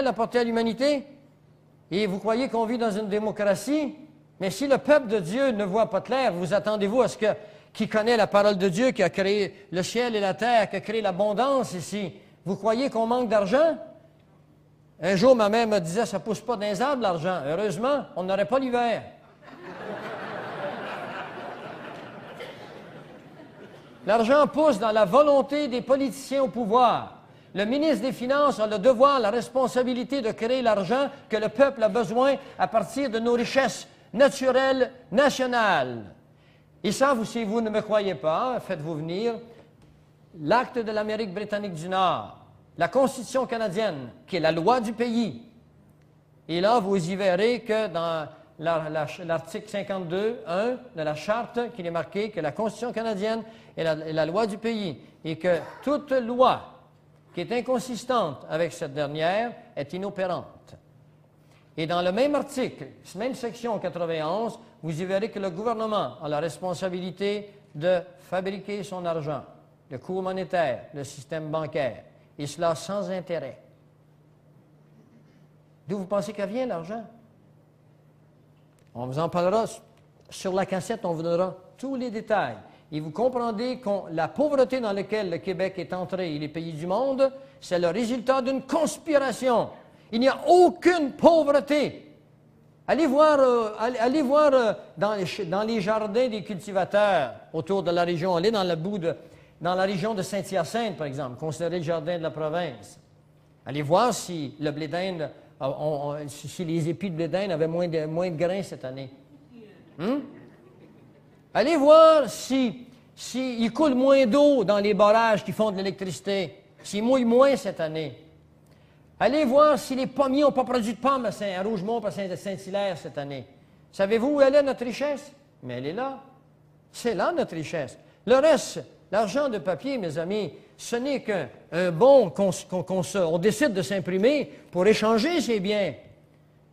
réel apporté à l'humanité? Et vous croyez qu'on vit dans une démocratie? Mais si le peuple de Dieu ne voit pas clair, vous attendez-vous à ce que qui connaît la parole de Dieu, qui a créé le ciel et la terre, qui a créé l'abondance ici, vous croyez qu'on manque d'argent? Un jour, ma mère me disait, ça ne pousse pas dans les arbres, l'argent. Heureusement, on n'aurait pas l'hiver. L'argent pousse dans la volonté des politiciens au pouvoir. Le ministre des Finances a le devoir, la responsabilité de créer l'argent que le peuple a besoin à partir de nos richesses naturelles nationales. Et ça, si vous ne me croyez pas, faites-vous venir l'acte de l'Amérique britannique du Nord, la Constitution canadienne, qui est la loi du pays. Et là, vous y verrez que dans l'article 52.1 de la Charte, qu'il est marqué que la Constitution canadienne est la loi du pays et que toute loi qui est inconsistante avec cette dernière est inopérante. Et dans le même article, même section 91, vous y verrez que le gouvernement a la responsabilité de fabriquer son argent, le cours monétaire, le système bancaire, et cela sans intérêt. D'où vous pensez qu'elle vient, l'argent? On vous en parlera sur la cassette, on vous donnera tous les détails. Et vous comprendrez que la pauvreté dans laquelle le Québec est entré et les pays du monde, c'est le résultat d'une conspiration. Il n'y a aucune pauvreté. Allez voir dans les jardins des cultivateurs autour de la région. Allez dans la région de Saint-Hyacinthe, par exemple, considéré le jardin de la province. Allez voir si le blé d'Inde, si les épis de blé d'Inde avaient moins de grains cette année. Allez voir s'il coule moins d'eau dans les barrages qui font de l'électricité, s'il mouille moins cette année. Allez voir si les pommiers n'ont pas produit de pommes à Rougemont et à Saint-Hilaire cette année. Savez-vous où elle est, notre richesse? Mais elle est là. C'est là, notre richesse. Le reste, l'argent de papier, mes amis, ce n'est qu'un bon qu'on décide de s'imprimer pour échanger ces biens.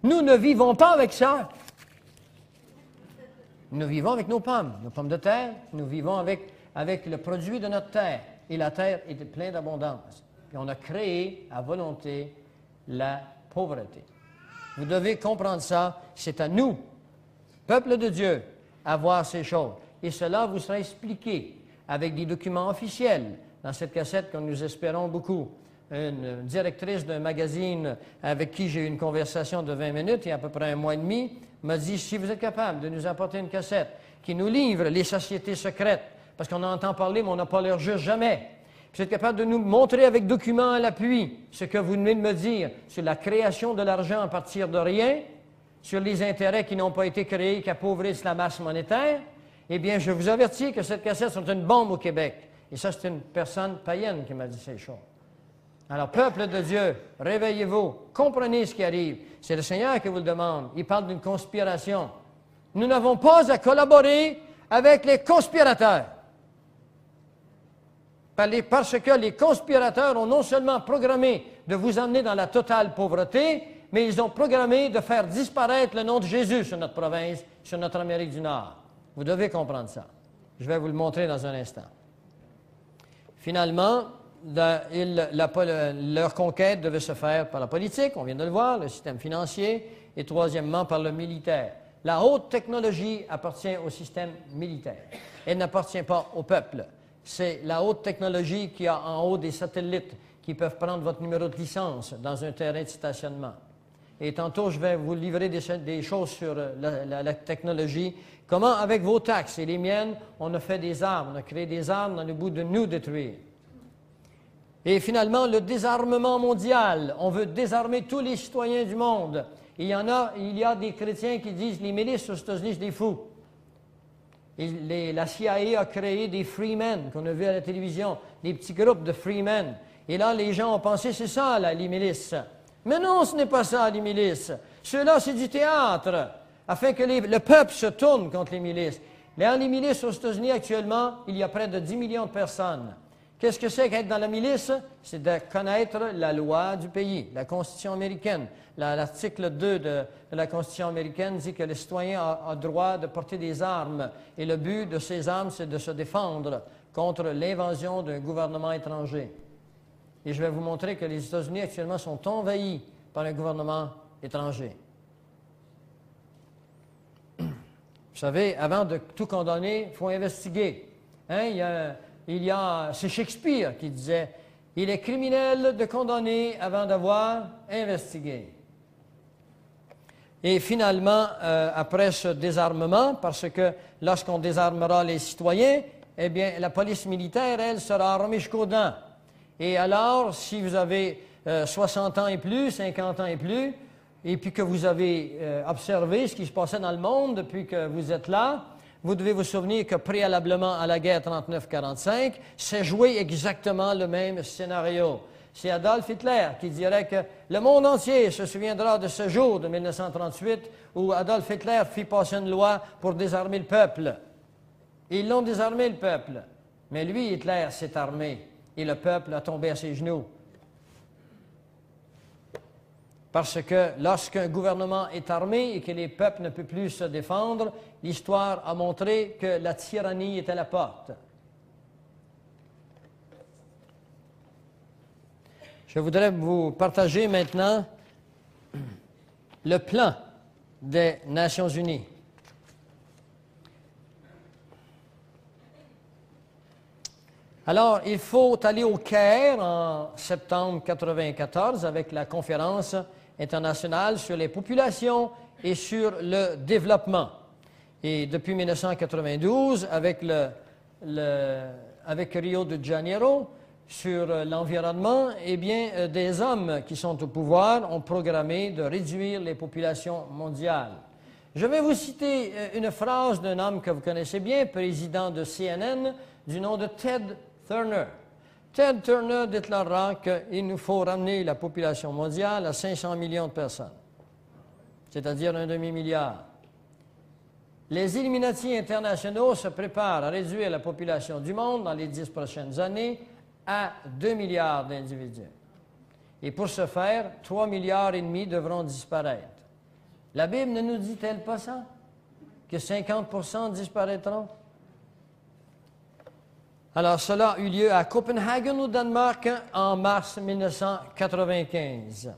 Nous ne vivons pas avec ça. Nous vivons avec nos pommes de terre. Nous vivons avec le produit de notre terre. Et la terre est pleine d'abondance. Et on a créé à volonté la pauvreté. Vous devez comprendre ça. C'est à nous, peuple de Dieu, à voir ces choses. Et cela vous sera expliqué avec des documents officiels dans cette cassette que nous espérons beaucoup. Une directrice d'un magazine avec qui j'ai eu une conversation de 20 minutes il y a à peu près un mois et demi m'a dit, si vous êtes capable de nous apporter une cassette qui nous livre les sociétés secrètes, parce qu'on en entend parler, mais on n'a pas leur juste jamais. Vous êtes capable de nous montrer avec documents à l'appui ce que vous venez de me dire sur la création de l'argent à partir de rien, sur les intérêts qui n'ont pas été créés, qui appauvrissent la masse monétaire, eh bien, je vous avertis que cette cassette est une bombe au Québec. Et ça, c'est une personne païenne qui m'a dit ces choses. Alors, peuple de Dieu, réveillez-vous, comprenez ce qui arrive. C'est le Seigneur qui vous le demande. Il parle d'une conspiration. Nous n'avons pas à collaborer avec les conspirateurs. Parce que les conspirateurs ont non seulement programmé de vous emmener dans la totale pauvreté, mais ils ont programmé de faire disparaître le nom de Jésus sur notre province, sur notre Amérique du Nord. Vous devez comprendre ça. Je vais vous le montrer dans un instant. Finalement, leur conquête devait se faire par la politique, on vient de le voir, le système financier, et troisièmement par le militaire. La haute technologie appartient au système militaire. Elle n'appartient pas au peuple. C'est la haute technologie qui a en haut des satellites qui peuvent prendre votre numéro de licence dans un terrain de stationnement. Et tantôt, je vais vous livrer des choses sur la technologie. Comment, avec vos taxes et les miennes, on a fait des armes, on a créé des armes dans le but de nous détruire. Et finalement, le désarmement mondial. On veut désarmer tous les citoyens du monde. Il y a des chrétiens qui disent les milices aux États-Unis, c'est des fous. La CIA a créé des freemen qu'on a vu à la télévision, des petits groupes de freemen. Et là, les gens ont pensé, c'est ça, là, les milices. Mais non, ce n'est pas ça, les milices. Ceux-là, c'est du théâtre, afin que le peuple se tourne contre les milices. Dans les milices aux États-Unis, actuellement, il y a près de 10 millions de personnes. Qu'est-ce que c'est qu'être dans la milice? C'est de connaître la loi du pays, la Constitution américaine. L'article 2 de la Constitution américaine dit que le citoyen a droit de porter des armes. Et le but de ces armes, c'est de se défendre contre l'invasion d'un gouvernement étranger. Et je vais vous montrer que les États-Unis actuellement sont envahis par un gouvernement étranger. Vous savez, avant de tout condamner, il faut investiguer. Hein? C'est Shakespeare qui disait « Il est criminel de condamner avant d'avoir investigué ». Et finalement, après ce désarmement, parce que lorsqu'on désarmera les citoyens, eh bien, la police militaire, elle, sera armée jusqu'aux dents. Et alors, si vous avez 60 ans et plus, 50 ans et plus, et puis que vous avez observé ce qui se passait dans le monde depuis que vous êtes là, vous devez vous souvenir que préalablement à la guerre 39-45, s'est joué exactement le même scénario. C'est Adolf Hitler qui dirait que le monde entier se souviendra de ce jour de 1938 où Adolf Hitler fit passer une loi pour désarmer le peuple. Et ils l'ont désarmé, le peuple. Mais lui, Hitler, s'est armé et le peuple a tombé à ses genoux. Parce que lorsqu'un gouvernement est armé et que les peuples ne peuvent plus se défendre, l'histoire a montré que la tyrannie est à la porte. Je voudrais vous partager maintenant le plan des Nations unies. Alors, il faut aller au Caire en septembre 1994 avec la conférence internationale sur les populations et sur le développement. Et depuis 1992, avec Rio de Janeiro, sur l'environnement, eh bien, des hommes qui sont au pouvoir ont programmé de réduire les populations mondiales. Je vais vous citer une phrase d'un homme que vous connaissez bien, président de CNN, du nom de Ted Turner. Ted Turner déclarera qu'il nous faut ramener la population mondiale à 500 millions de personnes, c'est-à-dire un demi-milliard. Les Illuminati internationaux se préparent à réduire la population du monde dans les 10 prochaines années à 2 milliards d'individus. Et pour ce faire, 3,5 milliards devront disparaître. La Bible ne nous dit-elle pas ça? Que 50% disparaîtront? Alors, cela a eu lieu à Copenhague, au Danemark, en mars 1995.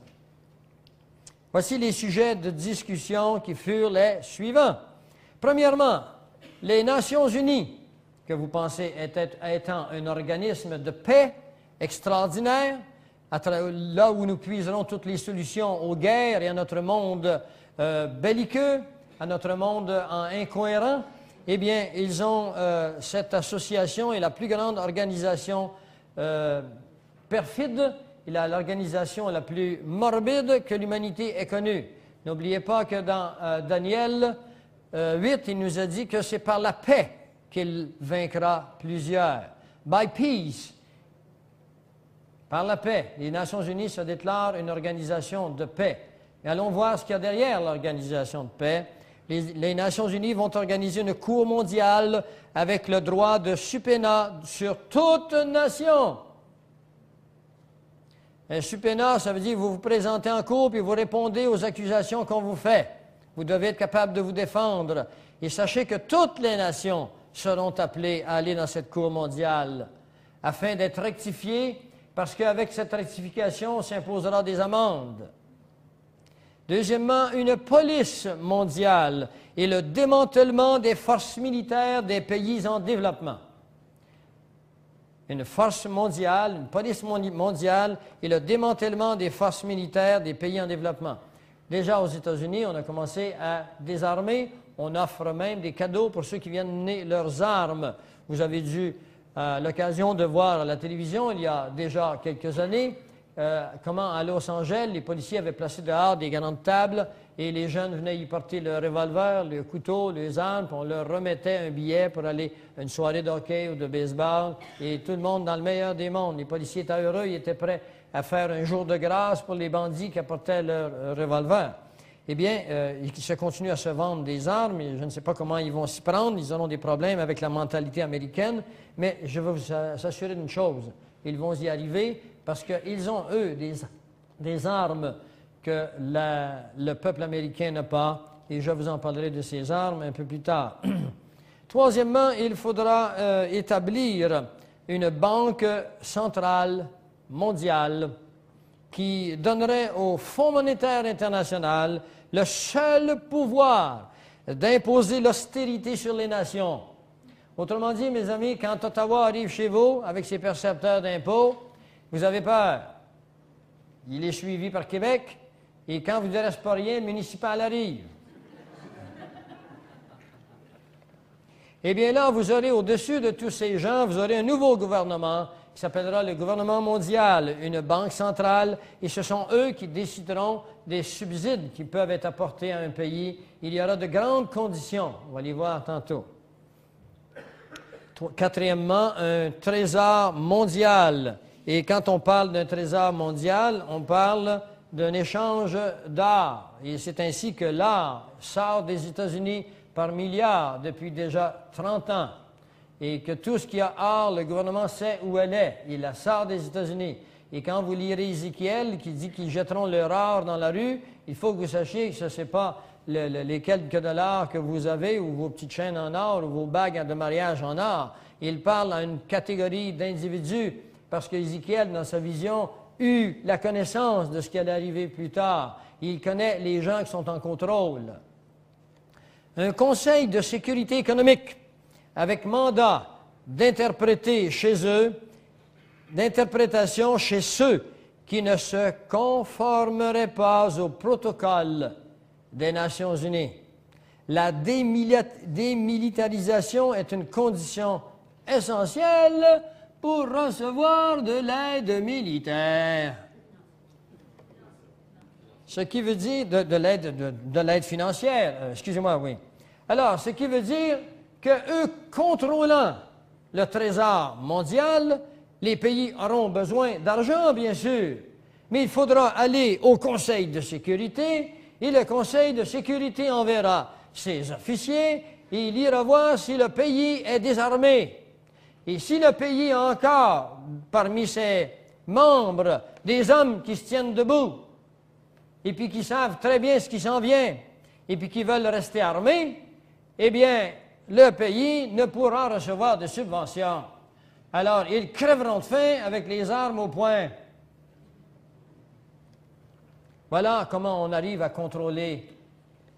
Voici les sujets de discussion qui furent les suivants. Premièrement, les Nations unies, que vous pensez étant un organisme de paix extraordinaire, là où nous puiserons toutes les solutions aux guerres et à notre monde belliqueux, à notre monde incohérent, eh bien, ils ont cette association est la plus grande organisation perfide, et l'organisation la plus morbide que l'humanité ait connue. N'oubliez pas que dans Daniel 8, il nous a dit que c'est par la paix qu'il vaincra plusieurs. By peace. Par la paix. Les Nations unies se déclarent une organisation de paix. Et allons voir ce qu'il y a derrière l'organisation de paix. Les Nations unies vont organiser une cour mondiale avec le droit de subpoena sur toute nation. Un subpoena, ça veut dire que vous vous présentez en cour et vous répondez aux accusations qu'on vous fait. Vous devez être capable de vous défendre. Et sachez que toutes les nations seront appelées à aller dans cette cour mondiale afin d'être rectifiées, parce qu'avec cette rectification, on s'imposera des amendes. Deuxièmement, une police mondiale et le démantèlement des forces militaires des pays en développement. Une force mondiale, une police mondiale et le démantèlement des forces militaires des pays en développement. Déjà aux États-Unis, on a commencé à désarmer. On offre même des cadeaux pour ceux qui viennent mener leurs armes. Vous avez eu l'occasion de voir à la télévision, il y a déjà quelques années, comment à Los Angeles, les policiers avaient placé dehors des grandes tables et les jeunes venaient y porter le revolver, le couteau, les armes, puis on leur remettait un billet pour aller à une soirée de hockey ou de baseball. Et tout le monde dans le meilleur des mondes. Les policiers étaient heureux, ils étaient prêts à faire un jour de grâce pour les bandits qui apportaient leur revolver. Eh bien, il se continue à se vendre des armes, et je ne sais pas comment ils vont s'y prendre, ils auront des problèmes avec la mentalité américaine, mais je veux vous assurer d'une chose, ils vont y arriver parce qu'ils ont, eux, des armes que le peuple américain n'a pas, et je vous en parlerai de ces armes un peu plus tard. Troisièmement, il faudra établir une banque centrale mondiale qui donnerait au Fonds monétaire international le seul pouvoir d'imposer l'austérité sur les nations. Autrement dit, mes amis, quand Ottawa arrive chez vous avec ses percepteurs d'impôts, vous avez peur. Il est suivi par Québec, et quand vous ne reste pas rien, le municipal arrive. Eh bien là, vous aurez au-dessus de tous ces gens, vous aurez un nouveau gouvernement qui s'appellera le gouvernement mondial, une banque centrale, et ce sont eux qui décideront des subsides qui peuvent être apportés à un pays. Il y aura de grandes conditions, on va les voir tantôt. Quatrièmement, un trésor mondial. Et quand on parle d'un trésor mondial, on parle d'un échange d'art. Et c'est ainsi que l'art sort des États-Unis par milliards depuis déjà 30 ans. Et que tout ce qui a art, le gouvernement sait où elle est. Il la sort des États-Unis. Et quand vous lirez Ézéchiel qui dit qu'ils jetteront leur or dans la rue, il faut que vous sachiez que ce n'est pas les quelques dollars que vous avez, ou vos petites chaînes en or, ou vos bagues de mariage en or. Il parle à une catégorie d'individus, parce qu'Ézéchiel, dans sa vision, eut la connaissance de ce qui allait arriver plus tard. Il connaît les gens qui sont en contrôle. Un conseil de sécurité économique, avec mandat d'interpréter chez eux, d'interprétation chez ceux qui ne se conformeraient pas au protocole des Nations unies. La démilitarisation est une condition essentielle pour recevoir de l'aide militaire. Ce qui veut dire de l'aide financière, excusez-moi, oui. Alors, ce qui veut dire que eux contrôlant le trésor mondial, les pays auront besoin d'argent, bien sûr, mais il faudra aller au Conseil de sécurité, et le Conseil de sécurité enverra ses officiers, et il ira voir si le pays est désarmé. Et si le pays a encore, parmi ses membres, des hommes qui se tiennent debout, et puis qui savent très bien ce qui s'en vient, et puis qui veulent rester armés, eh bien, le pays ne pourra recevoir de subventions. Alors, ils crèveront de faim avec les armes au poing. Voilà comment on arrive à contrôler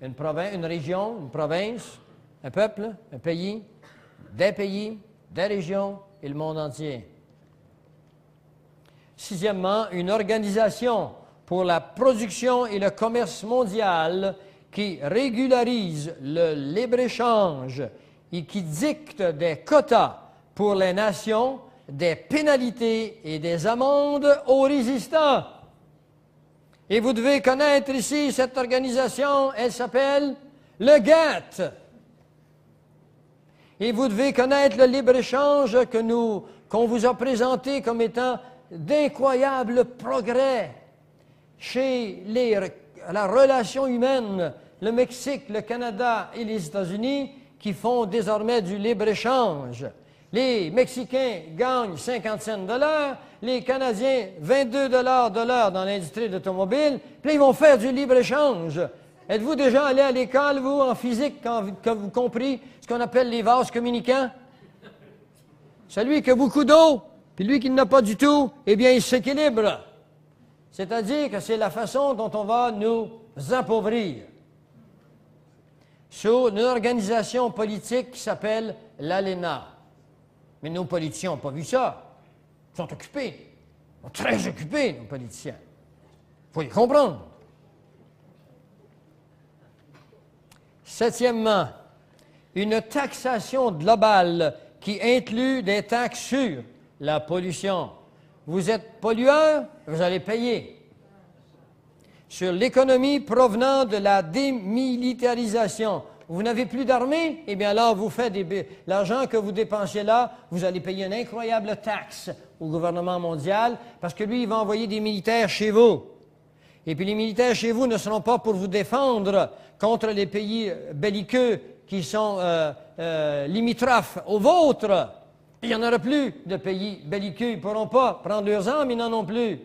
une région, une province, un peuple, un pays, des régions et le monde entier. Sixièmement, une organisation pour la production et le commerce mondial qui régularise le libre-échange et qui dicte des quotas pour les nations, des pénalités et des amendes aux résistants. Et vous devez connaître ici cette organisation, elle s'appelle le GATT. Et vous devez connaître le libre-échange qu'on vous a présenté comme étant d'incroyables progrès chez la relation humaine, le Mexique, le Canada et les États-Unis, qui font désormais du libre-échange. Les Mexicains gagnent 50 cents de l'heure, les Canadiens 22 de l'heure dans l'industrie d'automobile, puis ils vont faire du libre-échange. Êtes-vous déjà allé à l'école, vous, en physique, quand vous compris ce qu'on appelle les vases communicants? Celui qui a beaucoup d'eau, puis lui qui n'en a pas du tout, eh bien, il s'équilibre. C'est-à-dire que c'est la façon dont on va nous appauvrir. Sous une organisation politique qui s'appelle l'ALENA. Mais nos politiciens n'ont pas vu ça. Ils sont occupés. Ils sont très occupés, nos politiciens. Il faut les comprendre. Septièmement, une taxation globale qui inclut des taxes sur la pollution. Vous êtes pollueur, vous allez payer. Sur l'économie provenant de la démilitarisation. Vous n'avez plus d'armée? Eh bien là, vous faites l'argent que vous dépensez là, vous allez payer une incroyable taxe au gouvernement mondial parce que lui, il va envoyer des militaires chez vous. Et puis les militaires chez vous ne seront pas pour vous défendre contre les pays belliqueux qui sont limitrophes aux vôtres. Il n'y en aura plus de pays belliqueux. Ils ne pourront pas prendre leurs armes, ils n'en ont plus.